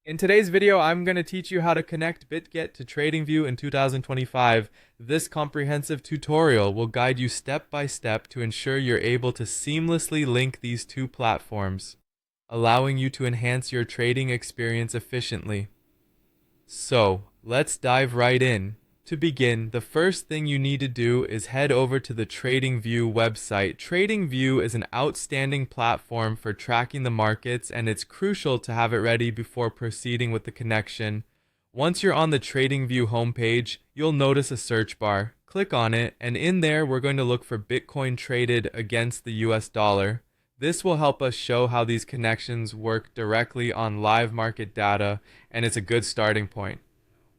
In today's video, I'm going to teach you how to connect Bitget to TradingView in 2025. This comprehensive tutorial will guide you step by step to ensure you're able to seamlessly link these two platforms, allowing you to enhance your trading experience efficiently. So, let's dive right in. To begin, the first thing you need to do is head over to the TradingView website. TradingView is an outstanding platform for tracking the markets, and it's crucial to have it ready before proceeding with the connection. Once you're on the TradingView homepage, you'll notice a search bar. Click on it, and in there we're going to look for Bitcoin traded against the US dollar. This will help us show how these connections work directly on live market data, and it's a good starting point.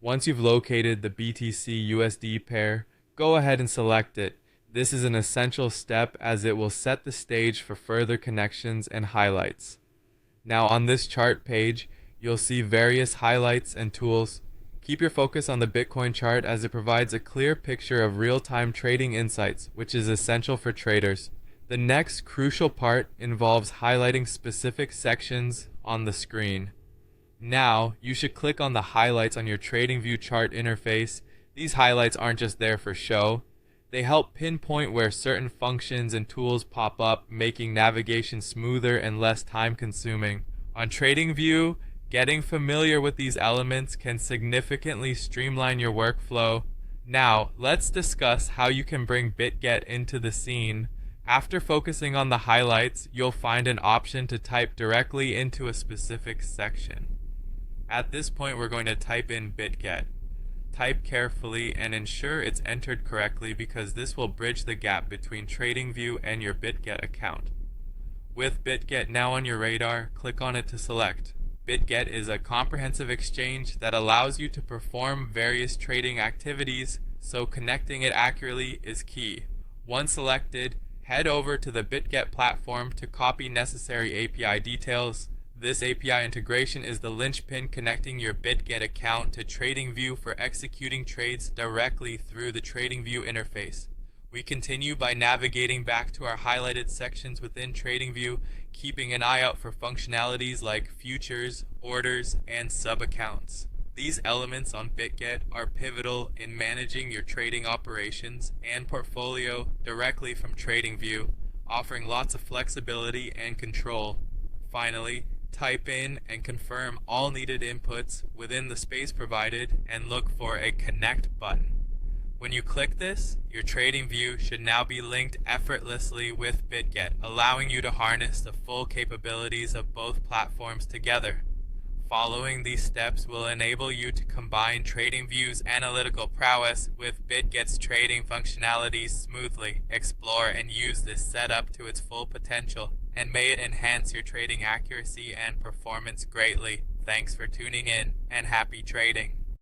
Once you've located the BTC-USD pair, go ahead and select it. This is an essential step as it will set the stage for further connections and highlights. Now on this chart page, you'll see various highlights and tools. Keep your focus on the Bitcoin chart as it provides a clear picture of real-time trading insights, which is essential for traders. The next crucial part involves highlighting specific sections on the screen. Now, you should click on the highlights on your TradingView chart interface. These highlights aren't just there for show. They help pinpoint where certain functions and tools pop up, making navigation smoother and less time-consuming. On TradingView, getting familiar with these elements can significantly streamline your workflow. Now, let's discuss how you can bring Bitget into the scene. After focusing on the highlights, you'll find an option to type directly into a specific section. At this point, we're going to type in Bitget. Type carefully and ensure it's entered correctly because this will bridge the gap between TradingView and your Bitget account. With Bitget now on your radar, click on it to select. Bitget is a comprehensive exchange that allows you to perform various trading activities, so connecting it accurately is key. Once selected, head over to the Bitget platform to copy necessary API details. This API integration is the linchpin connecting your Bitget account to TradingView for executing trades directly through the TradingView interface. We continue by navigating back to our highlighted sections within TradingView, keeping an eye out for functionalities like futures, orders, and sub-accounts. These elements on Bitget are pivotal in managing your trading operations and portfolio directly from TradingView, offering lots of flexibility and control. Finally, type in and confirm all needed inputs within the space provided and look for a connect button. When you click this, your TradingView should now be linked effortlessly with Bitget, allowing you to harness the full capabilities of both platforms together. Following these steps will enable you to combine TradingView's analytical prowess with Bitget's trading functionalities smoothly. Explore and use this setup to its full potential, and may it enhance your trading accuracy and performance greatly. Thanks for tuning in, and happy trading.